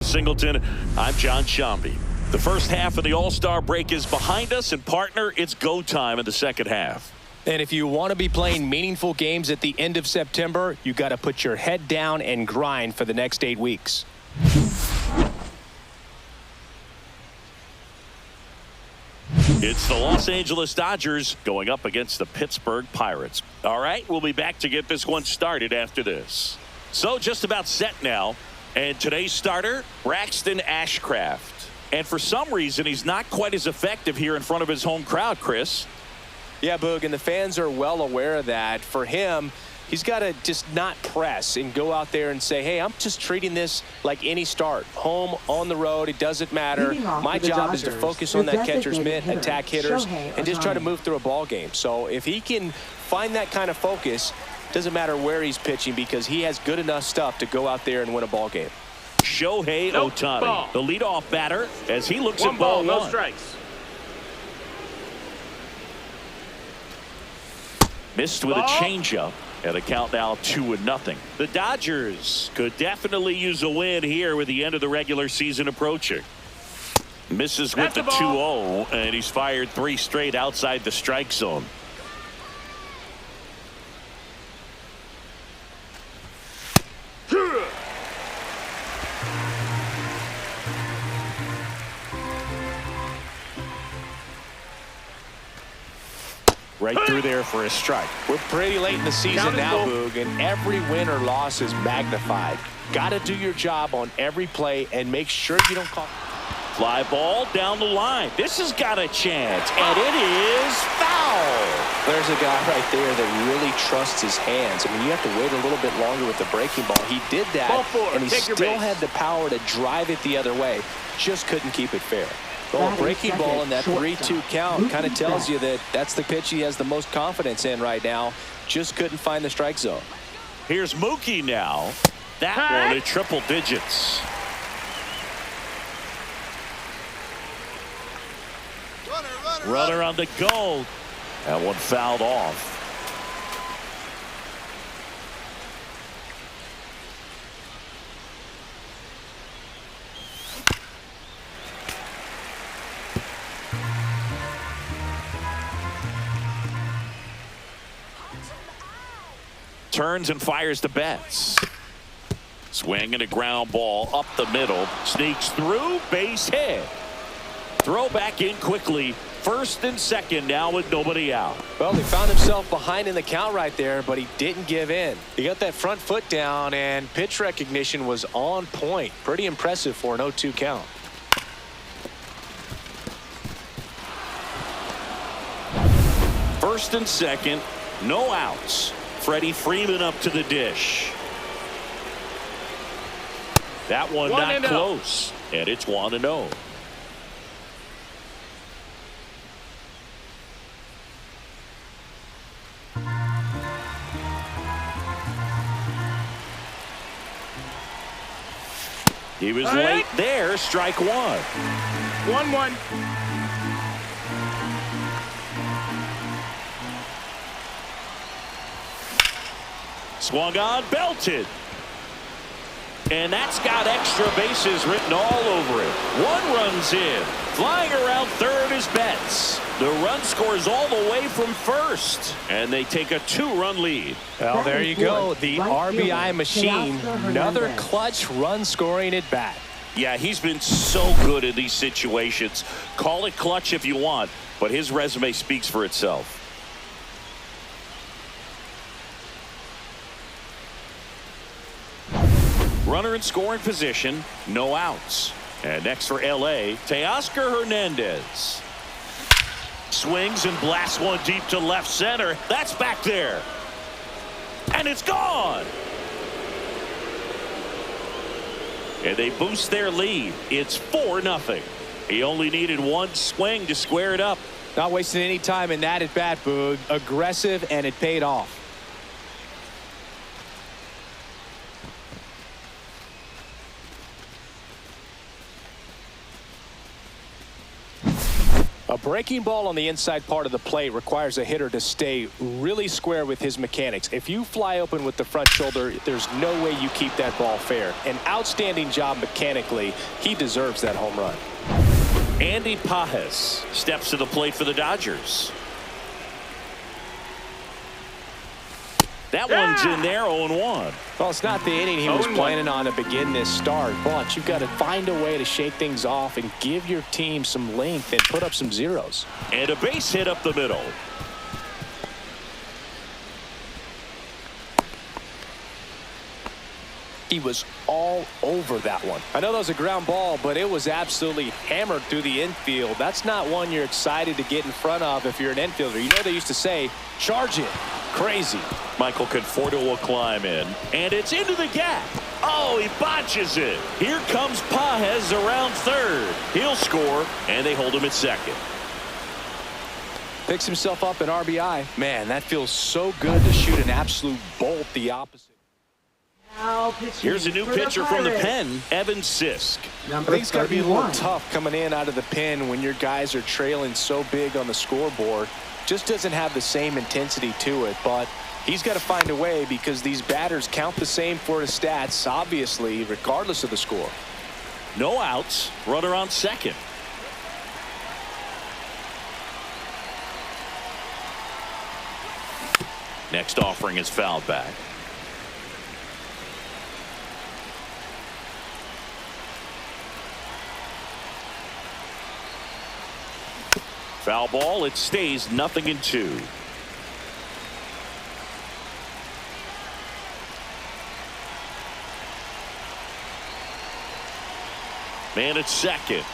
Singleton. I'm John Shambi. The first half of the All-Star break is behind us, and partner, it's go time in the second half. And if you want to be playing meaningful games at the end of September, you got to put your head down and grind for the next 8 weeks. It's the Los Angeles Dodgers going up against the Pittsburgh Pirates. All right, we'll be back to get this one started after this. So just about set now. And today's starter, Braxton Ashcraft. And for some reason, he's not quite as effective here in front of his home crowd, Chris. Yeah, Boog, and the fans are well aware of that. For him, he's got to just not press and go out there and say, hey, I'm just treating this like any start. Home, on the road, it doesn't matter. My job is to focus on that catcher's mitt, attack hitters, and just try to move through a ball game. So if he can find that kind of focus, doesn't matter where he's pitching because he has good enough stuff to go out there and win a ball game. Shohei Ohtani, the leadoff batter, as he looks at ball ball no one. strikes. Missed with a changeup, and a count now 2-0. The Dodgers could definitely use a win here with the end of the regular season approaching. Misses with the 2-0, and he's fired 3 straight outside the strike zone. Right through there for a strike. We're pretty late in the season now, Boog, and every win or loss is magnified. Got to do your job on every play and make sure you don't call. Fly ball down the line. This has got a chance, and it is foul. There's a guy right there that really trusts his hands. I mean, you have to wait a little bit longer with the breaking ball. He did that, and he still had the power to drive it the other way. Just couldn't keep it fair. Well, a breaking ball in that 3-2 count kind of tells you that that's the pitch he has the most confidence in right now. Just couldn't find the strike zone. Here's Mookie now. That one at triple digits. Runner on the go. That one fouled off. Turns and fires the Betts. Swing and a ground ball up the middle. Sneaks through, base hit. Throw back in quickly. First and second now with nobody out. Well, he found himself behind in the count right there, but he didn't give in. He got that front foot down, and pitch recognition was on point. Pretty impressive for an 0-2 count. First and second, no outs. Freddie Freeman up to the dish. That one not close, and it's 1-0. He was late there, strike one. 1-1. Swung on, belted. And that's got extra bases written all over it. 1 run's in. Flying around third is Betts. The run scores all the way from first. And they take a 2-run lead. Well, there you go. The RBI machine. Another clutch run scoring at bat. Yeah, he's been so good in these situations. Call it clutch if you want, but his resume speaks for itself. Runner in scoring position, no outs. And next for LA, Teoscar Hernandez. Swings and blasts one deep to left center. That's back there. And it's gone. And they boost their lead. It's 4-0. He only needed 1 swing to square it up. Not wasting any time in that at bat, Boog. Aggressive, and it paid off. A breaking ball on the inside part of the plate requires a hitter to stay really square with his mechanics. If you fly open with the front shoulder, there's no way you keep that ball fair. An outstanding job mechanically. He deserves that home run. Andy Pages steps to the plate for the Dodgers. That one's in there, 0-1. Well, it's not the inning he was planning on to begin this start, but you've got to find a way to shake things off and give your team some length and put up some zeros. And a base hit up the middle. He was all over that one. I know that was a ground ball, but it was absolutely hammered through the infield. That's not one you're excited to get in front of if you're an infielder. You know they used to say, charge it. Crazy. Michael Conforto will climb in, and it's into the gap. Oh, he botches it. Here comes Pages around third. He'll score, and they hold him at second. Picks himself up an RBI. Man, that feels so good to shoot an absolute bolt the opposite. Here's a new pitcher from the pen, Evan Sisk. I think it's got to be a little tough coming in out of the pen when your guys are trailing so big on the scoreboard. Just doesn't have the same intensity to it, but he's got to find a way because these batters count the same for his stats, obviously, regardless of the score. No outs, runner on second. Next offering is fouled back. Foul ball. It stays 0-2. Man at second.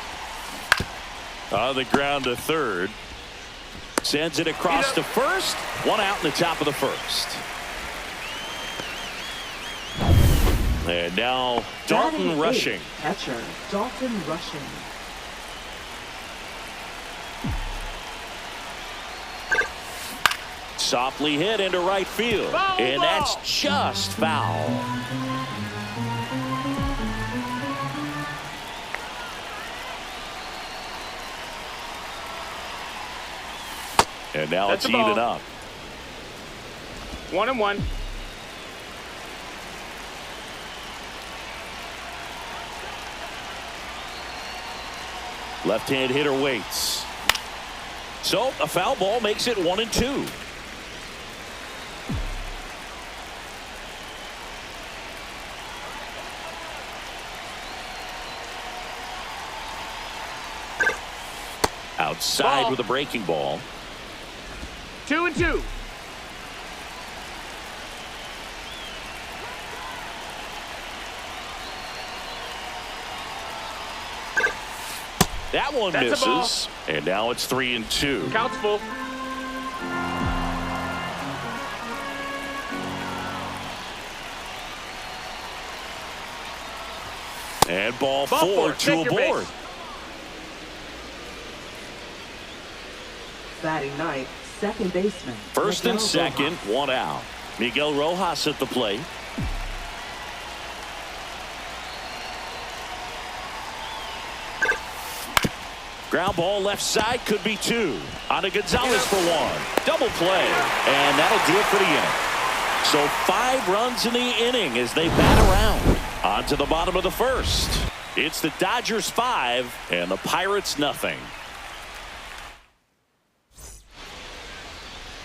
On the ground to third. Sends it across to first. One out in the top of the first. And now Dalton Rushing. Catcher Dalton Rushing. Softly hit into right field. Foul and ball. That's just foul. And now That's it's the ball. even up. 1-1. Left-hand hitter waits. So a foul ball makes it 1-2. Outside Ball. with a breaking ball. 2-2. That one That's a ball. misses. And now it's 3-2. Count's full. And ball Ball 4, four. 2 Take your aboard. base. Batting ninth, second baseman. First and Miguel second, Rojas. 1 out. Miguel Rojas at the plate. Ground ball left side, could be 2. On to Gonzalez for 1. Double play. And that'll do it for the inning. So 5 runs in the inning as they bat around. On to the bottom of the first. It's the Dodgers 5 and the Pirates nothing.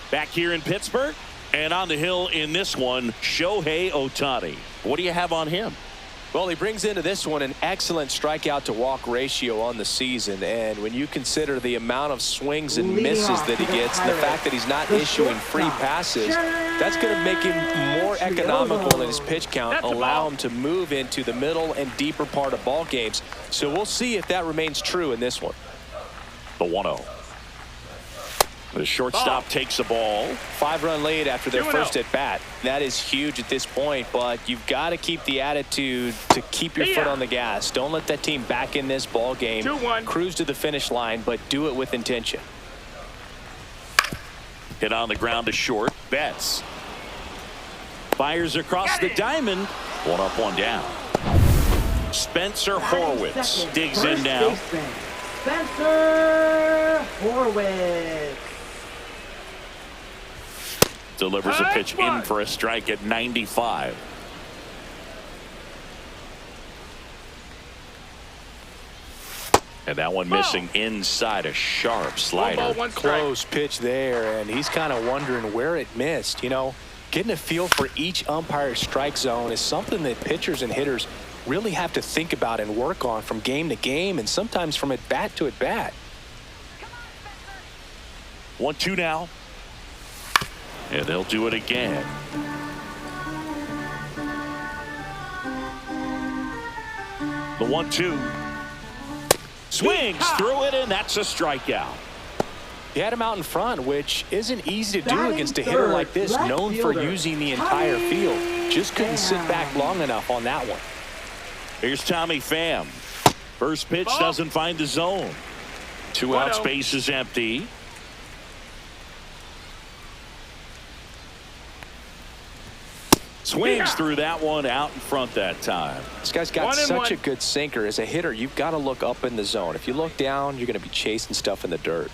Back here in Pittsburgh, and on the hill in this one, Shohei Ohtani. What do you have on him? Well, he brings into this one an excellent strikeout to walk ratio on the season, and when you consider the amount of swings and Leading misses off that he for the gets and the Pirates, fact that he's not the issuing free shortstop, passes, that's going to make him more economical in his pitch count, That's a allow ball. him to move into the middle and deeper part of ball games. So we'll see if that remains true in this one. The 1-0. The shortstop Ball. takes the ball. 5-run lead after their 2-0. first at bat. That is huge at this point, but you've got to keep the attitude to keep your foot on the gas. Don't let that team back in this ball game. 2-1. Cruise to the finish line, but do it with intention. Hit on the ground to short. Betts fires across the diamond. 1 up, 1 down. Spencer Batting Horwitz second, digs first in now. baseman, Spencer Horwitz. Delivers a pitch in for a strike at 95. And that one missing inside, a sharp slider. 1 ball, 1 strike. Close pitch there, and he's kind of wondering where it missed. You know, getting a feel for each umpire's strike zone is something that pitchers and hitters really have to think about and work on from game to game, and sometimes from at bat to at bat. 1-2 now. And they'll do it again. The 1-2. Swings through it, and that's a strikeout. He had him out in front, which isn't easy to do Batting against a hitter third, like this, left known for fielder, using the entire Tommy field. Just couldn't sit Pham. back long enough on that one. Here's Tommy Pham. First pitch doesn't find the zone. 2 out, space is empty. Swings through that one, out in front that time. This guy's got 1-1. such a good sinker. As a hitter, you've got to look up in the zone. If you look down, you're going to be chasing stuff in the dirt.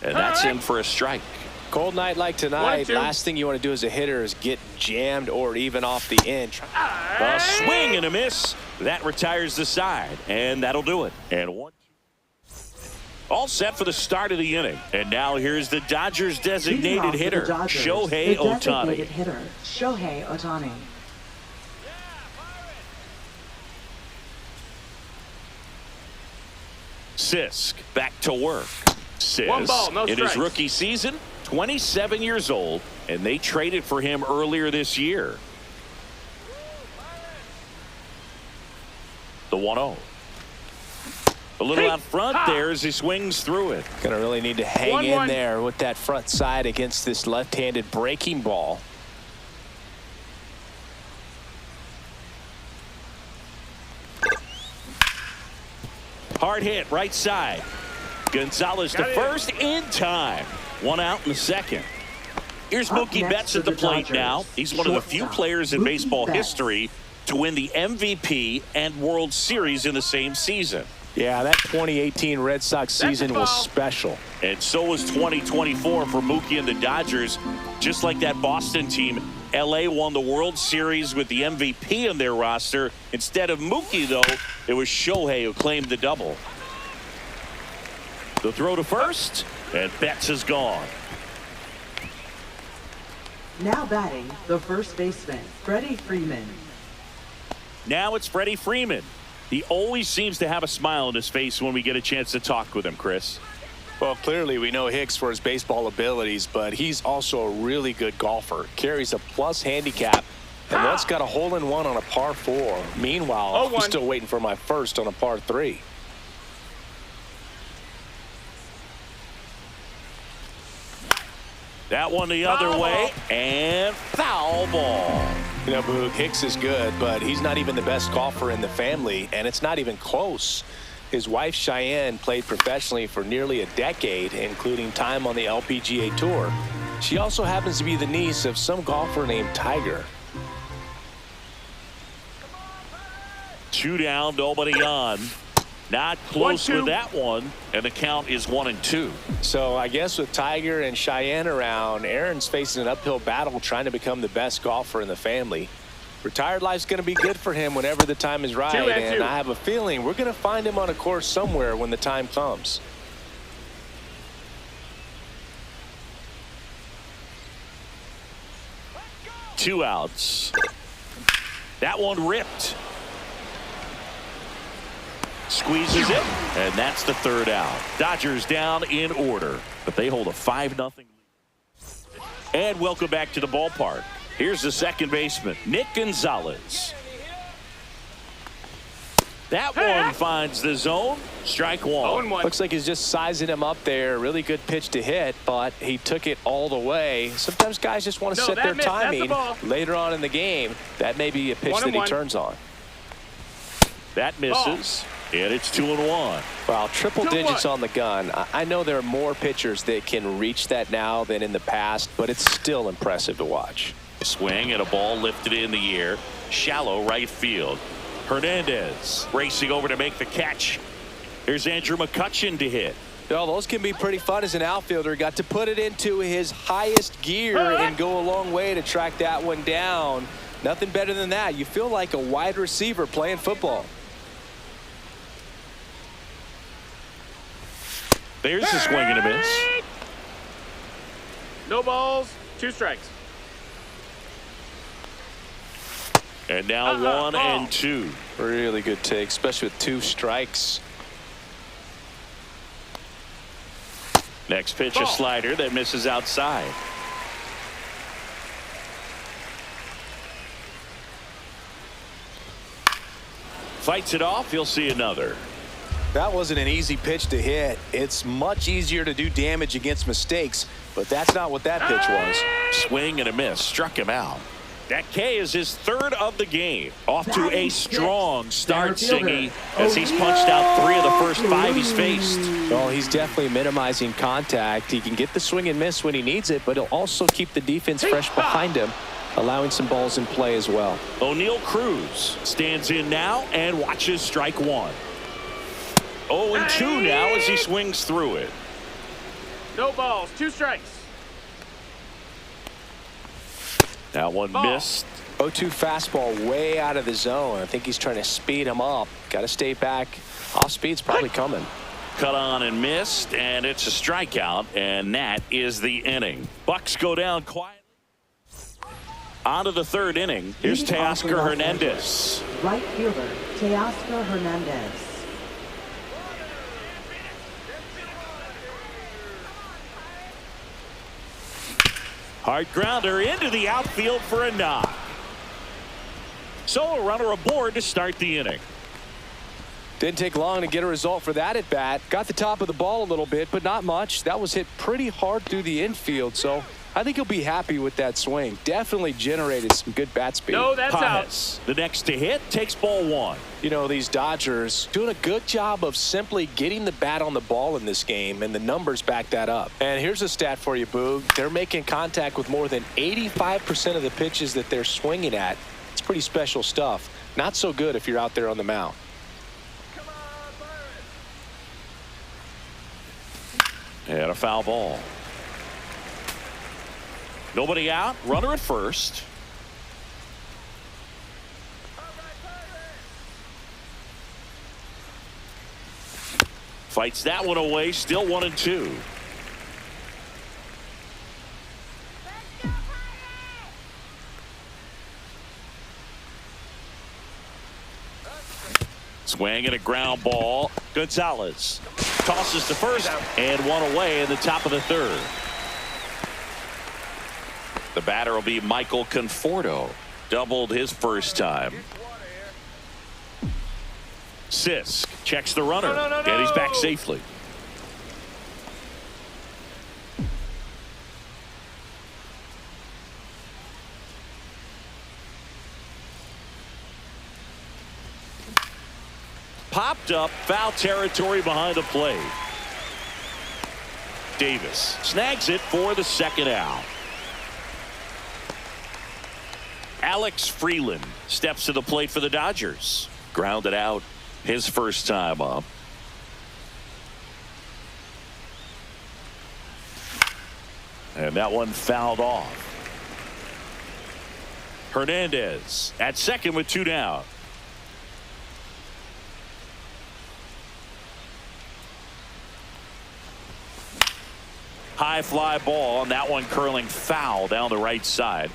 And that's in for a strike. Cold night like tonight, 1-2. last thing you want to do as a hitter is get jammed or even off the inch. A swing and a miss. That retires the side, and that'll do it. And 1-2. All set for the start of the inning. And now here's the Dodgers Leading designated off for the hitter, Dodgers, Shohei the designated Ohtani. hitter, Shohei Ohtani. Sisk back to work. 1 ball, Sisk no in his strikes. rookie season, 27 years old, and they traded for him earlier this year. The 1-0. A little out front there as he swings through it. Going to really need to hang 1-1. in there with that front side against this left-handed breaking ball. Hard hit, right side. Gonzalez to Got it. first in time. 1 out in the second. Here's Up Mookie next Betts for at the the plate Dodgers, now. He's one of the few shortstop, players in Mookie baseball Betts. history to win the MVP and World Series in the same season. Yeah, that 2018 Red Sox season was foul. special. And so was 2024 for Mookie and the Dodgers. Just like that Boston team, LA won the World Series with the MVP in their roster. Instead of Mookie, though, it was Shohei who claimed the double. The throw to first, and Betts is gone. Now batting, the first baseman, Freddie Freeman. Now it's Freddie Freeman. He always seems to have a smile on his face when we get a chance to talk with him, Chris. Well, clearly we know Hicks for his baseball abilities, but he's also a really good golfer. Carries a plus handicap, and once got a hole-in-one on a par 4. Meanwhile, I'm 0-1. still waiting for my first on a par 3. That one the other Foul way, and foul ball. You know, Boog, Hicks is good, but he's not even the best golfer in the family, and it's not even close. His wife, Cheyenne, played professionally for nearly a decade, including time on the LPGA Tour. She also happens to be the niece of some golfer named Tiger. 2 down, nobody on. Not close 1-2. with that one, and the count is 1-2. So I guess with Tiger and Cheyenne around, Aaron's facing an uphill battle trying to become the best golfer in the family. Retired life's going to be good for him whenever the time is right, 2-2. and I have a feeling we're going to find him on a course somewhere when the time comes. Two outs. That one ripped. Squeezes it, and that's the third out. Dodgers down in order, but they hold a 5-0 lead. And welcome back to the ballpark. Here's the second baseman, Nick Gonzalez. That one finds the zone. Strike one. 0-1. Looks like he's just sizing him up there. Really good pitch to hit, but he took it all the way. Sometimes guys just want to No, set that their missed. That's the timing ball. later on in the game. That may be a pitch that he 1-1. turns on. That misses, and it's 2-1. Well, triple 2-1. digits on the gun. I know there are more pitchers that can reach that now than in the past, but it's still impressive to watch. Swing and a ball lifted in the air. Shallow right field. Hernandez racing over to make the catch. Here's Andrew McCutchen to hit. Oh, those can be pretty fun as an outfielder. Got to put it into his highest gear and go a long way to track that one down. Nothing better than that. You feel like a wide receiver playing football. There's a swing and a miss. No balls, 2 strikes. And now 1 and 2. Really good take, especially with 2 strikes. Next pitch, a slider that misses outside. Fights it off. You'll see another. That wasn't an easy pitch to hit. It's much easier to do damage against mistakes, but that's not what that pitch was. Swing and a miss. Struck him out. That K is his 3rd of the game. Off to a strong start, Singy, as he's punched out 3 of the first 5 he's faced. Well, he's definitely minimizing contact. He can get the swing and miss when he needs it, but he'll also keep the defense fresh behind him, allowing some balls in play as well. O'Neal Cruz stands in now and watches strike 1. 0-2 now as he swings through it. No balls, 2 strikes. That one missed. 0-2 fastball way out of the zone. I think he's trying to speed him up. Got to stay back. Off speed's probably coming. Cut on and missed, and it's a strikeout, and that is the inning. Bucks go down quietly. On to the 3rd inning. Here's Teoscar Hernandez. Right fielder, Teoscar Hernandez. Hard grounder into the outfield for a knock. So a runner aboard to start the inning. Didn't take long to get a result for that at bat. Got the top of the ball a little bit, but not much. That was hit pretty hard through the infield, so I think he'll be happy with that swing. Definitely generated some good bat speed. No, that's Pages, out. the next to hit, takes ball 1. You know, these Dodgers doing a good job of simply getting the bat on the ball in this game, and the numbers back that up. And here's a stat for you, Boog. They're making contact with more than 85% of the pitches that they're swinging at. It's pretty special stuff. Not so good if you're out there on the mound. And a foul ball. Nobody out. Runner at first. Fights that one away. Still 1-2. Swing and a ground ball. Gonzalez tosses to first and 1 away in the top of the 3rd. The batter will be Michael Conforto. Doubled his first time. Sisk checks the runner, and he's back safely. Popped up, foul territory behind the plate. Davis snags it for the 2nd out. Alex Freeland steps to the plate for the Dodgers. Grounded out his first time up. And that one fouled off. Hernandez at second with 2 down. High fly ball, and that one curling foul down the right side.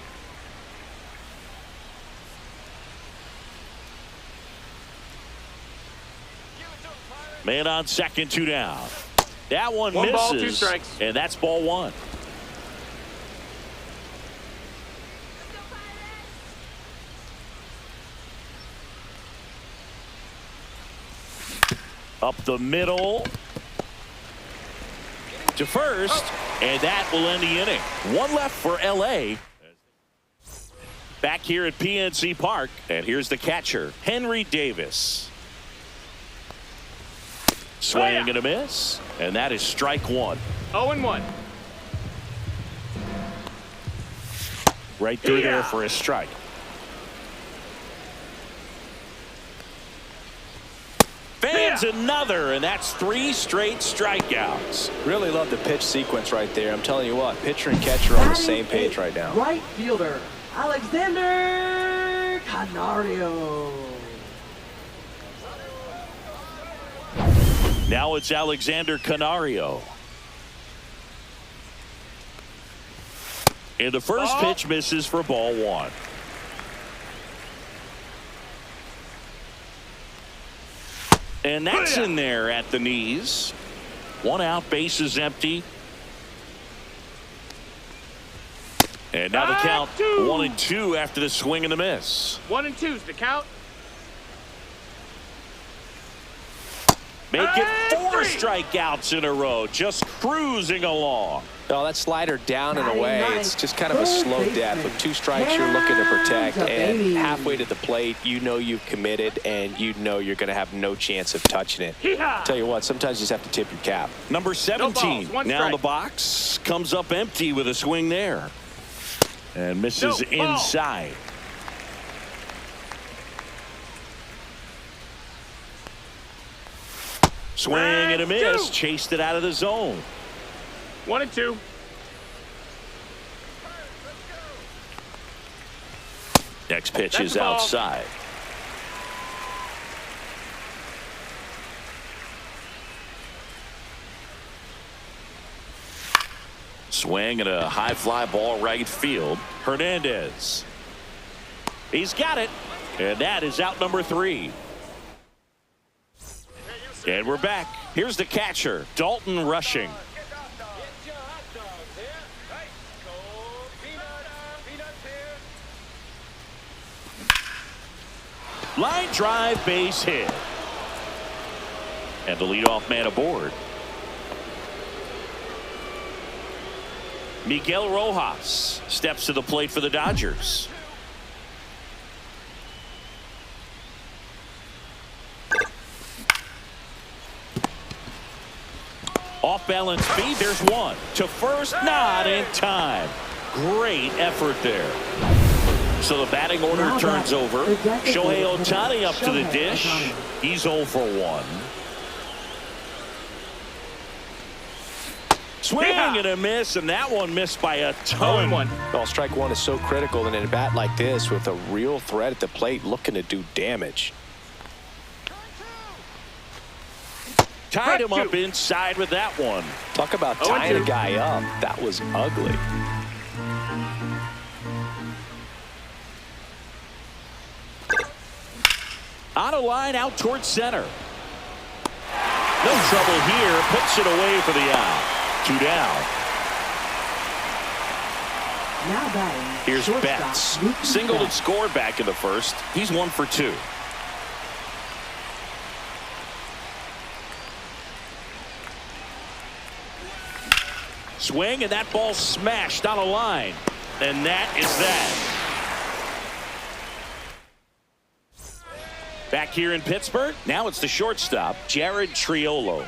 Man on second, 2 down. That one misses. 1 ball, 2 strikes. And that's ball 1. Up the middle to first, and that will end the inning. 1 left for LA. Back here at PNC Park, and here's the catcher, Henry Davis. Swing and a miss, and that is strike 1. 0-1. Right through there for a strike. finds another, and that's 3 straight strikeouts. Really love the pitch sequence right there. I'm telling you what, pitcher and catcher are on the same page right now. Right fielder, Alexander Canario. Now it's Alexander Canario. And the first pitch misses for ball 1. And that's in there at the knees. 1 out, bases empty. And now the count 1-2 after the swing and the miss. 1 and 2's the count. Make it 4 strikeouts in a row, just cruising along. Oh, that slider down and away. It's just kind of a slow death. With 2 strikes, you're looking to protect. And halfway to the plate, you know you've committed, and you know you're going to have no chance of touching it. Tell you what, sometimes you just have to tip your cap. Number 17, No now strike. the box, comes up empty with a swing there. And misses inside. Swing and a miss. Chased it out of the zone. 1 and 2. Next pitch That's is the ball. outside. Swing and a high fly ball right field. Hernandez. He's got it. And that is out number 3. And we're back. Here's the catcher, Dalton Rushing. Line drive, base hit. And the leadoff man aboard. Miguel Rojas steps to the plate for the Dodgers. Off balance speed, there's 1. To first, not in time. Great effort there. So the batting order turns over. Shohei Ohtani up to the dish. He's 0 for 1. Swing and a miss, and that one missed by a ton. 0-1. Well, strike 1 is so critical in a bat like this with a real threat at the plate looking to do damage. Tied him up inside with that one. Talk about tying a guy up. That was ugly. On a line out towards center. No trouble here. Puts it away for the out. 2 down. Now batting. Here's shortstop, Betts. Mookie Singled and Betts. scored back in the first. He's 1 for 2. Swing, and that ball smashed on a line. And that is that. Back here in Pittsburgh, now it's the shortstop, Jared Triolo.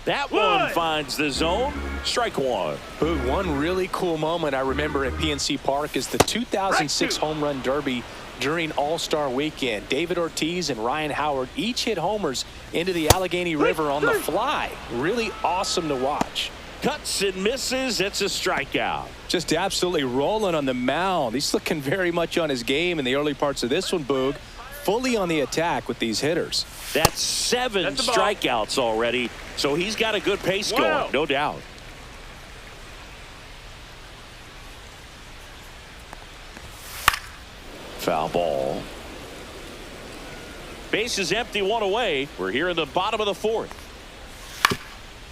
That one finds the zone. Strike 1. Boog, one really cool moment I remember at PNC Park is the 2006 Home Run Derby during All-Star Weekend. David Ortiz and Ryan Howard each hit homers into the Allegheny River on the fly. Really awesome to watch. Cuts and misses. It's a strikeout. Just absolutely rolling on the mound. He's looking very much on his game in the early parts of this one, Boog. Fully on the attack with these hitters. That's 7 That's the ball. strikeouts already. So he's got a good pace going, no doubt. Foul ball. Base is empty, 1 away. We're here in the bottom of the 4th.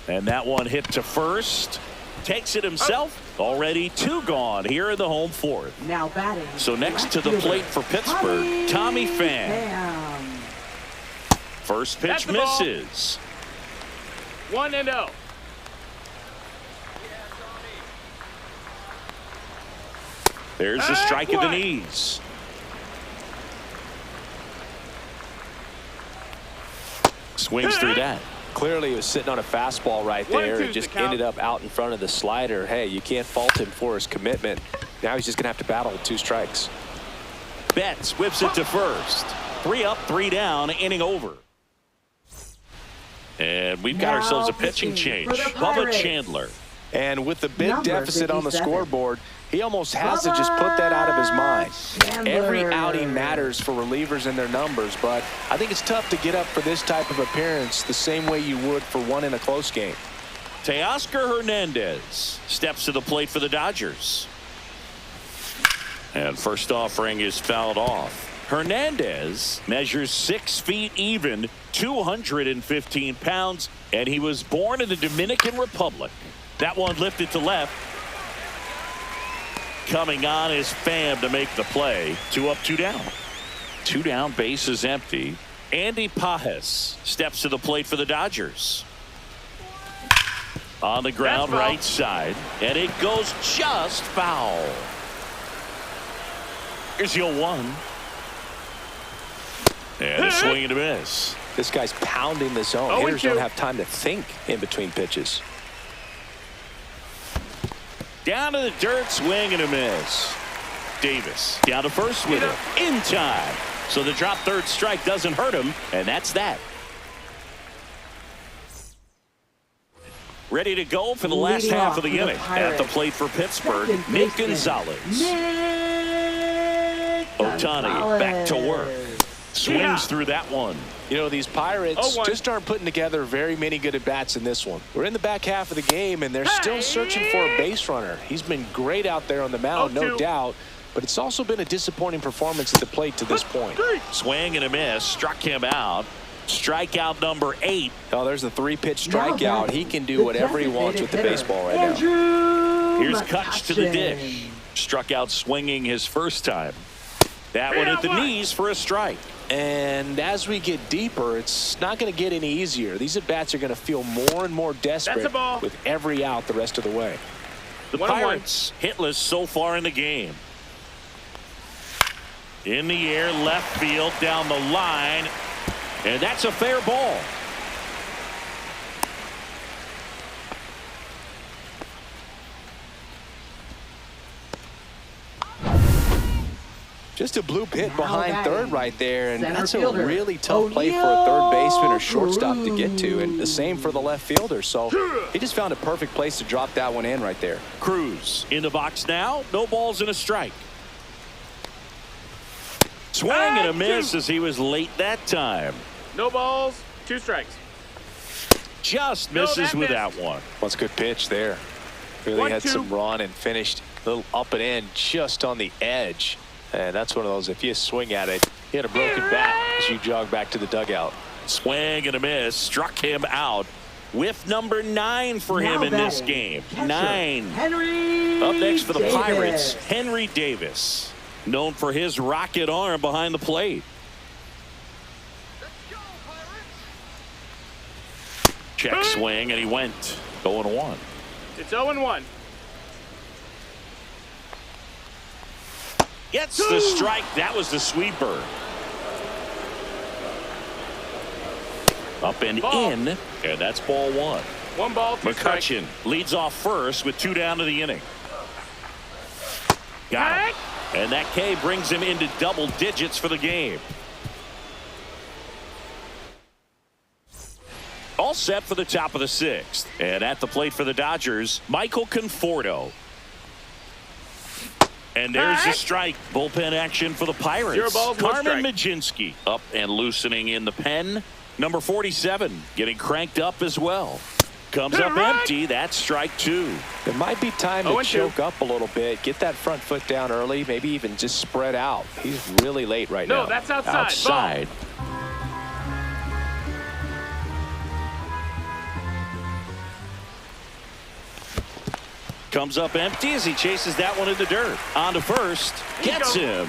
And that one hit to first. Takes it himself. Already 2 gone here in the home 4th. Now batting. So next left to the fielder, plate for Pittsburgh, Tommy Pham. First pitch That's the ball. misses. 1-0. There's the strike at the knees. Swings through that. Clearly he was sitting on a fastball right 1 and there 2's and the just count. ended up out in front of the slider. Hey, you can't fault him for his commitment. Now he's just going to have to battle with 2 strikes. Betts whips it to first. 3 up, 3 down, inning over. And we've got Now ourselves a pitching pitching change. for the Bubba Pirates. Chandler. And with the big Number deficit on the 57. scoreboard, he almost has to just put that out of his mind. Chandler. Every outing matters for relievers and their numbers, but I think it's tough to get up for this type of appearance the same way you would for one in a close game. Teoscar Hernandez steps to the plate for the Dodgers. And first offering is fouled off. Hernandez measures 6 feet even, 215 pounds, and he was born in the Dominican Republic. That one lifted to left. Coming on is Pham to make the play. 2 up, 2 down. 2 down, base is empty. Andy Pages steps to the plate for the Dodgers. On the ground, That's foul. right side, and it goes just foul. Here's your 1. And a swing and a miss. This guy's pounding the zone. 0-2. Hitters don't have time to think in between pitches. Down to the dirt, swing and a miss. Davis down to first with it in time. So the drop third strike doesn't hurt him, and that's that. Ready to go for the last Leading half off of the for the inning. At Pirates. the plate for Pittsburgh, Second Nick baseman, Gonzalez. Nick Ohtani back to work. Gonzalez. Swings Yeah. through that one. You know, these Pirates 0-1. just aren't putting together very many good at-bats in this one. We're in the back half of the game, and they're still searching for a base runner. He's been great out there on the mound, no 0-2. doubt, but it's also been a disappointing performance at the plate to this point. Swing and a miss, struck him out. Strikeout number 8. Oh, there's the 3-pitch Now strikeout. batting, He can do the whatever he wants with the designated baseball right hitter, now. Andrew Here's Kutch to the McCutchen. dish. Struck out swinging his first time. That one at the knees for a strike. And as we get deeper, it's not going to get any easier. These at-bats are going to feel more and more That's a desperate ball. with every out the rest of the way. The 1-1. Pirates hitless so far in the game. In the air, left field, down the line, and that's a fair ball. Just a blue pit Now behind batting, third right there, and center that's a fielder, really tough play for a third baseman or shortstop to get to, and the Cruz. same for the left fielder. So he just found a perfect place to drop that one in right there. Cruz in the box now. No balls and a strike. Swing and a miss as he was late that time. No balls, 2 strikes. Just No, misses that with missed. that one. That's a good pitch there. Really had 1-2. some run and finished a little up and in just on the edge. And that's one of those, if you swing at it, you had a broken bat as you jog back to the dugout. Swing and a miss. Struck him out. Whiff number 9 for Now him in this batting, game. catcher, 9. Henry Up next for the Davis. Pirates, Henry Davis, known for his rocket arm behind the plate. Check swing, and he went 0-1. It's 0-1. Gets the strike. That was the sweeper. Up and Ball. in, and that's ball 1. 1 ball, 2 strikes. McCutchen leads off first with 2 down to the inning. Got him. And that K brings him into double digits for the game. All set for the top of the 6th. And at the plate for the Dodgers, Michael Conforto. And there's a strike. Bullpen action for the 0 Pirates. balls, 1 Carmen strike. Majinski up and loosening in the pen. Number 47 getting cranked up as well. Comes up empty. That's strike 2. It might be time to 0-2. choke up a little bit, get that front foot down early, maybe even just spread out. He's really late right now. No, that's outside. Outside. Comes up empty as he chases that one in the dirt. On to first. Gets him.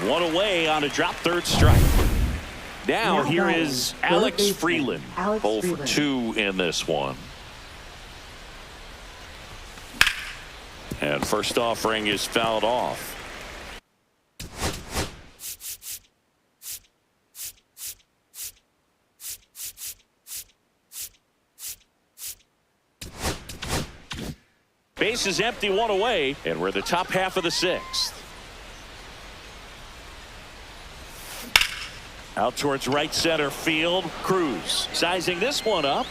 One away on a drop third strike. Now Now here batting, is third Alex baseman, Freeland. Alex 0 for Freeland. 2 in this one. And first offering is fouled off. Base is empty, 1 away, and we're the top half of the 6th. Out towards right center field. Cruz sizing this one up.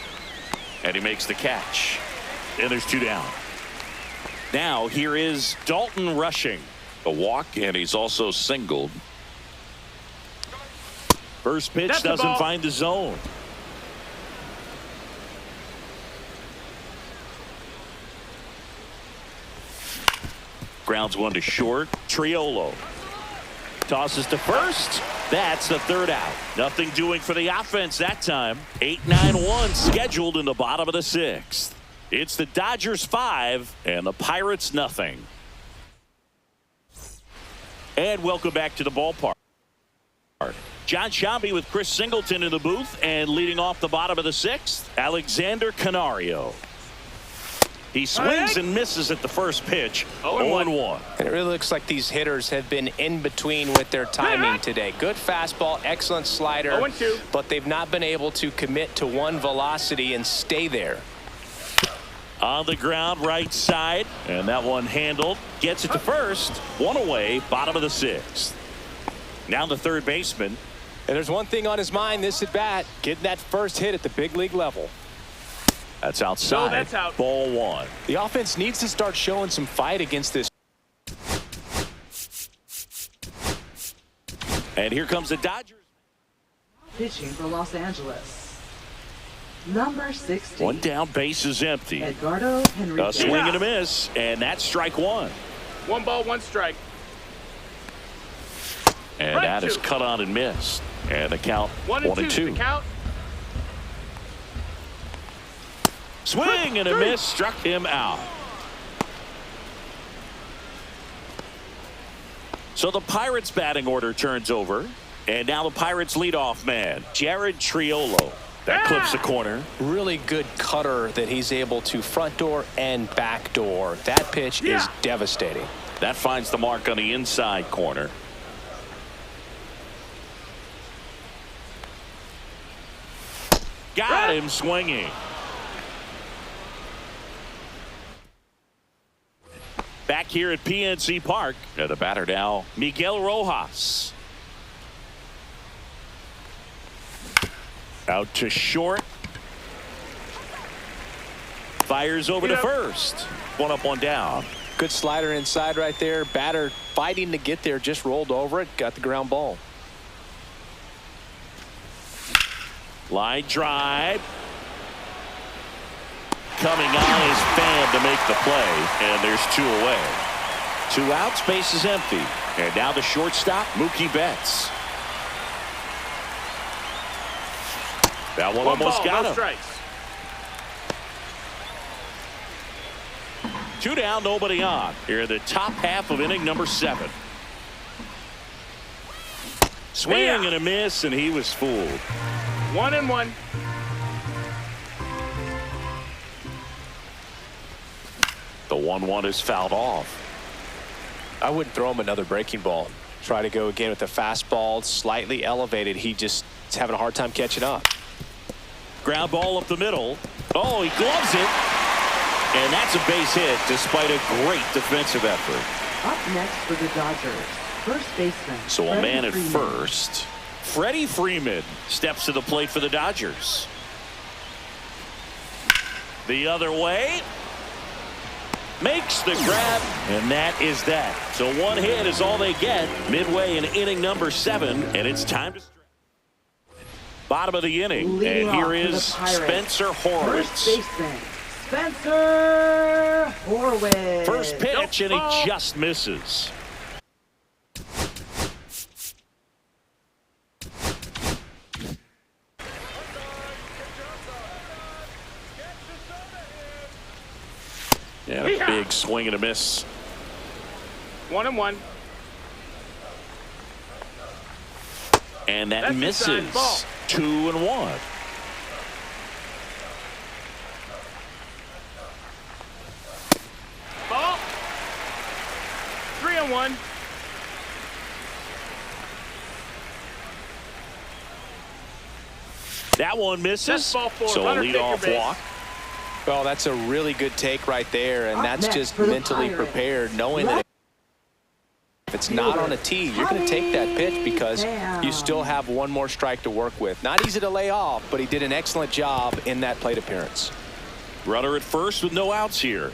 And he makes the catch. And there's 2 down. Now here is Dalton rushing. A walk, and he's also singled. First pitch That's the doesn't ball. find the zone. Grounds one to short. Triolo tosses to first. That's the 3rd out. Nothing doing for the offense that time. 8-9-1 scheduled in the bottom of the 6th. It's the Dodgers 5 and the Pirates nothing. And welcome back to the ballpark. John Sciambi with Chris Singleton in the booth, and leading off the bottom of the 6th, Alexander Canario. He swings and misses at the first pitch. 0-1. And it really looks like these hitters have been in between with their timing today. Good fastball, excellent slider, 0-2. but they've not been able to commit to one velocity and stay there. On the ground, right side, and that one handled. Gets it to first. 1 away, bottom of the 6th. Now the third baseman. And there's one thing on his mind this at bat, getting that first hit at the big league level. That's outside. No, that's out. Ball 1. The offense needs to start showing some fight against this. And here comes the Dodgers. Pitching for Los Angeles. Number 60. 1 down, base is empty. Edgardo A Henriquez. swing and a miss, and that's strike 1. 1 ball, 1 strike. And Strike that is 2. cut on and missed. And the count 1-2. The count. Swing and a miss, struck him out. So the Pirates batting order turns over, and now the Pirates leadoff man, Jared Triolo. That clips the corner. Really good cutter that he's able to front door and back door. That pitch is devastating. That finds the mark on the inside corner. Got him swinging. Back here at PNC Park. The batter now, Miguel Rojas. Out to short. Fires over to first. 1 up, 1 down. Good slider inside right there. Batter fighting to get there, just rolled over it, got the ground ball. Line drive. Coming on is Pham to make the play, and there's 2 away. 2 outs, base is empty. And now the shortstop, Mookie Betts. That one 1 almost ball, got no him. strikes. 2 down, nobody on. Here in the top half of inning number 7. Swing and a miss, and he was fooled. 1-1. The 1-1 is fouled off. I wouldn't throw him another breaking ball. Try to go again with the fastball, slightly elevated. He just is having a hard time catching up. Ground ball up the middle. Oh, he gloves it. And that's a base hit despite a great defensive effort. Up next for the Dodgers. First baseman. So a Freddie man at Freeman. first. Freddie Freeman steps to the plate for the Dodgers. The other way. Makes the grab, and that is that. So 1 hit is all they get midway in inning number 7, and it's time to stretch. Bottom of the inning, Leading and here off for the is Pirates. Spencer First Horwitz. baseman. Spencer Horwitz. First pitch, and he ball. just misses. And a big swing and a miss. 1-1. And that That's misses. inside ball. 2-1. Ball. 3-1. That one misses. That's ball 4. So a Runner, take your leadoff base. walk. Well, that's a really good take right there, and Up that's next just for the mentally Pirates. prepared, knowing that If it's not on a tee, you're going to take that pitch because you still have one more strike to work with. Not easy to lay off, but he did an excellent job in that plate appearance. Runner at first with no outs here.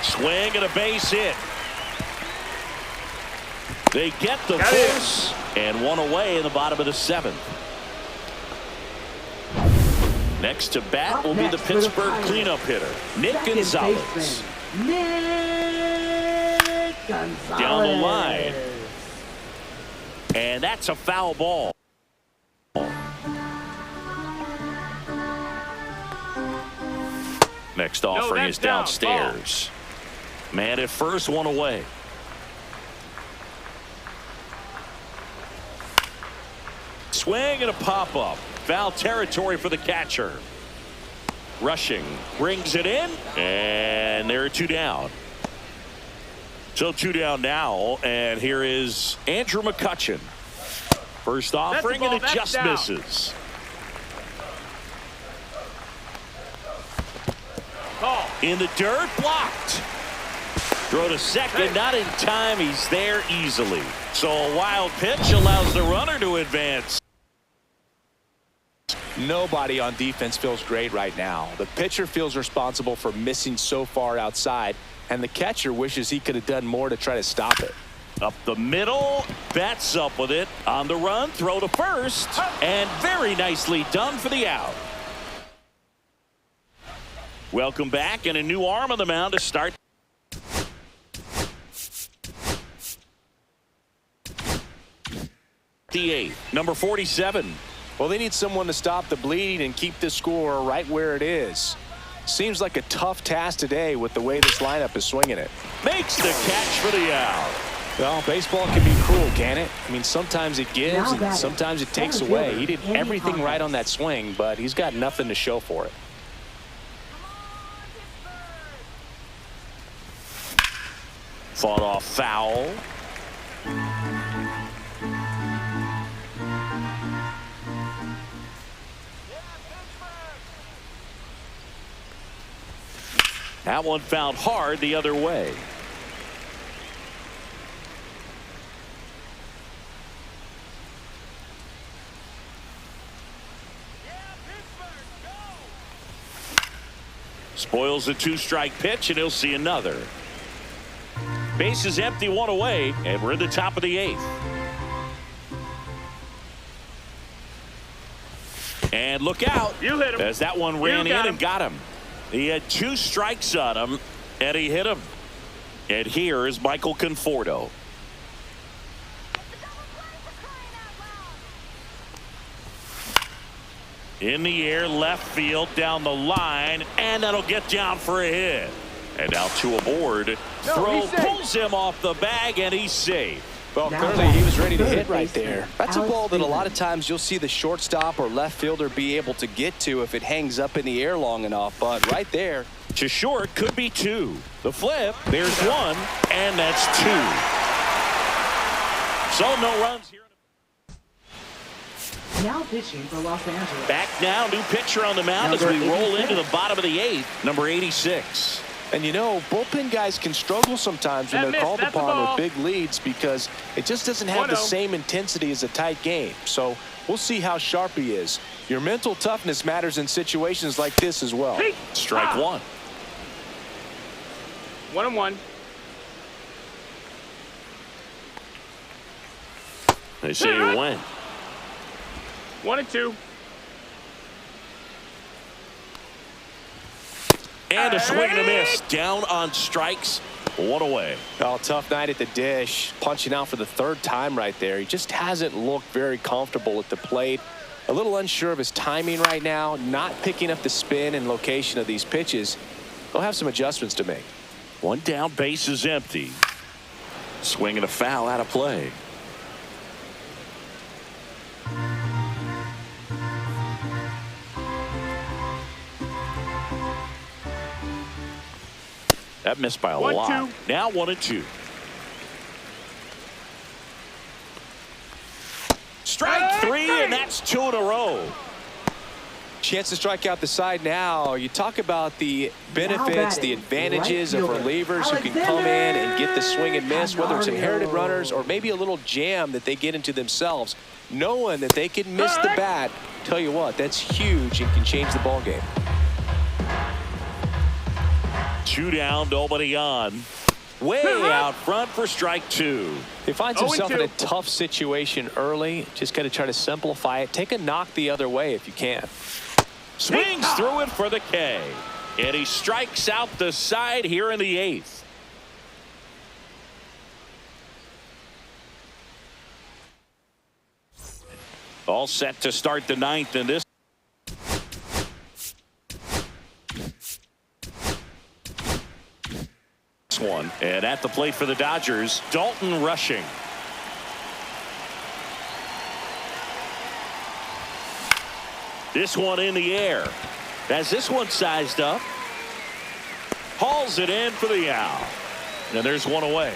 Swing and a base hit. They get the force and one away in the bottom of the 7th. Next to bat will be the Pittsburgh cleanup hitter, Nick Gonzalez. Nick Gonzalez. Down the line. And that's a foul ball. Next offering is downstairs. Man at first, one away. Swing and a pop-up. Foul territory for the catcher. Rushing. Brings it in. And there are 2 down. So 2 down now. And here is Andrew McCutchen. First offering and it just misses. In the dirt, blocked. Throw to second, not in time. He's there easily. So a wild pitch allows the runner to advance. Nobody on defense feels great right now. The pitcher feels responsible for missing so far outside, and the catcher wishes he could have done more to try to stop it. Up the middle, bats up with it. On the run, throw to first, and very nicely done for the out. Welcome back, and a new arm on the mound to start. The 8th, number 47. Well, they need someone to stop the bleeding and keep the score right where it is. Seems like a tough task today with the way this lineup is swinging it. Makes the catch for the out. Well, baseball can be cruel, can it? I mean, sometimes it gives and sometimes it takes away. He did everything right on that swing, but he's got nothing to show for it. Fought off foul. That one fouled hard the other way. Spoils a 2-strike pitch, and he'll see another. Base is empty, 1 away, and we're at the top of the 8th. And look out. You hit him. As that one ran in and got him. He had 2 strikes on him, and he hit him. And here is Michael Conforto. In the air, left field, down the line, and that'll get down for a hit. And now 2 aboard. Throw pulls him off the bag, and he's safe. Well, clearly he was ready to hit right there. That's a ball that a lot of times you'll see the shortstop or left fielder be able to get to if it hangs up in the air long enough. But right there. To short, could be 2. The flip, there's 1, and that's 2. So no runs here. Now pitching for Los Angeles. Back now, new pitcher on the mound as we roll into the bottom of the 8th, number 86. And you know, bullpen guys can struggle sometimes when they're called upon with big leads because it just doesn't have the same intensity as a tight game. So we'll see how sharp he is. Your mental toughness matters in situations like this as well. Strike 1. 1-1. They say you win. 1-2. And a swing and a miss. Down on strikes. 1 away. Oh, tough night at the dish. Punching out for the 3rd time right there. He just hasn't looked very comfortable at the plate. A little unsure of his timing right now. Not picking up the spin and location of these pitches. He'll have some adjustments to make. 1 down, base is empty. Swing and a foul out of play. That missed by a lot. Now 1-2. Strike 3, and that's 2 in a row. Chance to strike out the side now. You talk about the benefits, the batting, advantages right of fielder, relievers who can come in and get the swing and miss, whether it's inherited runners or maybe a little jam that they get into themselves. Knowing that they can miss the bat, tell you what, that's huge and can change the ball game. 2 down, nobody on. Way out front for strike 2. He finds himself in 0-2. a tough situation early. Just got to try to simplify it. Take a knock the other way if you can. Swings through it for the K. And he strikes out the side here in the 8th. All set to start the 9th in this one. And at the plate for the Dodgers, Dalton rushing. This one in the air. As this one sized up. Hauls it in for the out. And there's one away.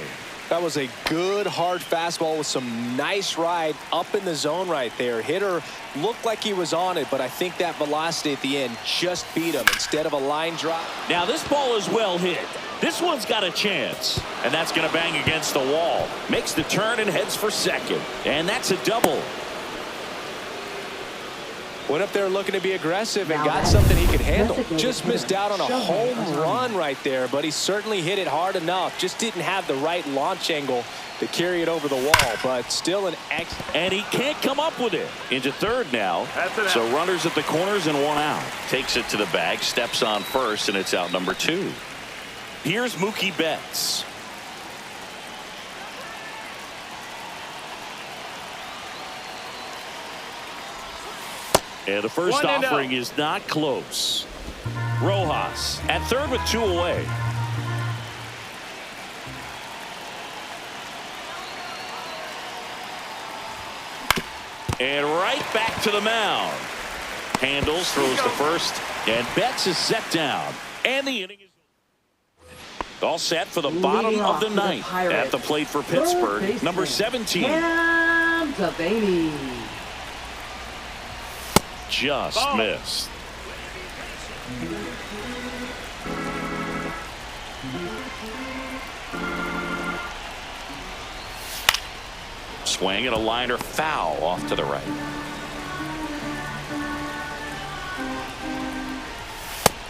That was a good hard fastball with some nice ride up in the zone right there. Hitter looked like he was on it, but I think that velocity at the end just beat him instead of a line drop. Now this ball is well hit. This one's got a chance. And that's going to bang against the wall. Makes the turn and heads for second. And that's a double. Went up there looking to be aggressive and Now got that's something he could handle. designated Just missed hitter, out on a Shohei home Ohtani. run right there, but he certainly hit it hard enough. Just didn't have the right launch angle to carry it over the wall, but still an excellent. And he can't come up with it. Into third now. That's an out. So runners at the corners and one out. Takes it to the bag, steps on first, and it's out number 2. Here's Mookie Betts. And the first 1-0. offering is not close. Rojas at third with 2 away. And right back to the mound. Handles, throws to first, and Betts is set down. And the inning is all set for the bottom Leading of off the for the 9th. Pirates, At the plate for third Pittsburgh, baseman, number 17. Cam Devaney. Just Ball. missed. Swing and a liner foul off to the right.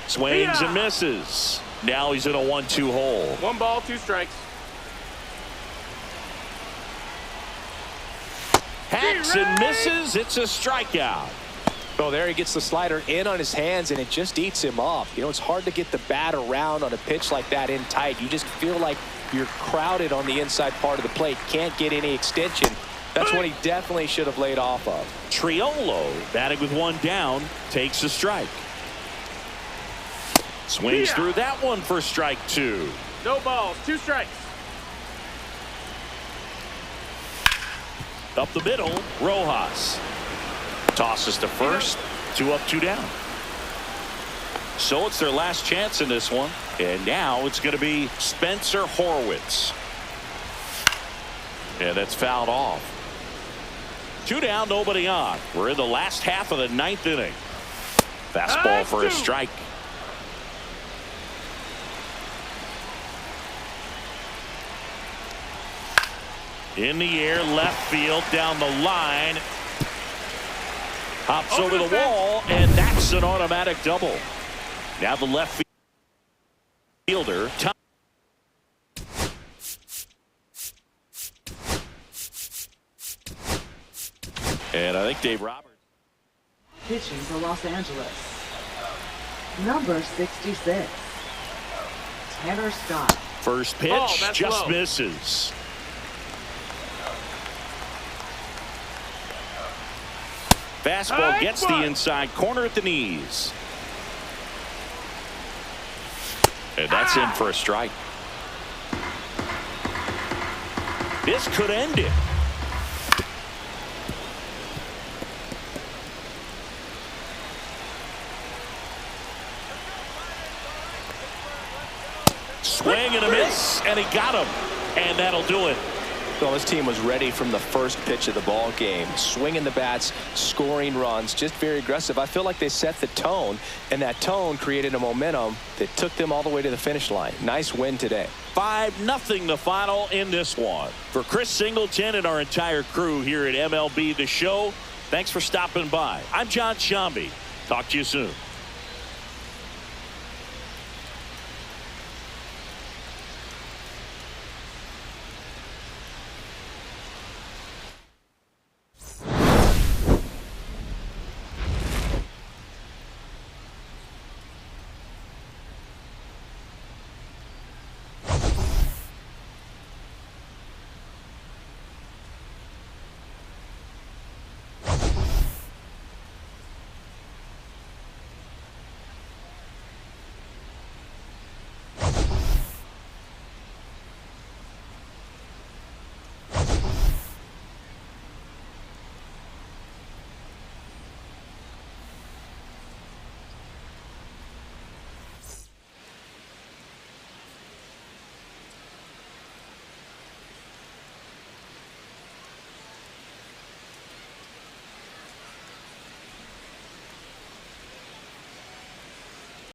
Swings and misses. Now he's in a 1-2 hole. 1 ball, 2 strikes. Hacks and misses. It's a strikeout. Oh, there he gets the slider in on his hands, and it just eats him up. You know, it's hard to get the bat around on a pitch like that in tight. You just feel like you're crowded on the inside part of the plate. Can't get any extension. That's what he definitely should have laid off of. Triolo batting with 1 down takes a strike. Swings through that one for strike 2. No balls, 2 strikes. Up the middle, Rojas tosses to first. 2 up, 2 down. So it's their last chance in this one, and now it's going to be Spencer Horwitz. And that's fouled off. 2 down, nobody on. We're in the last half of the 9th inning. Fastball for a strike. In the air, left field, down the line. Hops over the wall, and that's an automatic double. Now the left fielder. And I think Dave Roberts. Pitching for Los Angeles. Number 66. Tanner Scott. First pitch, Oh, that's just low. misses. Fastball High gets five. the inside corner at the knees. And that's in for a strike. This could end it. Swing and a miss, and he got him. And that'll do it. Well, this team was ready from the first pitch of the ball game, swinging the bats, scoring runs, just very aggressive. I feel like they set the tone, and that tone created a momentum that took them all the way to the finish line. Nice win today. 5-0 the final in this one. For Chris Singleton and our entire crew here at MLB The Show, thanks for stopping by. I'm John Shambi. Talk to you soon.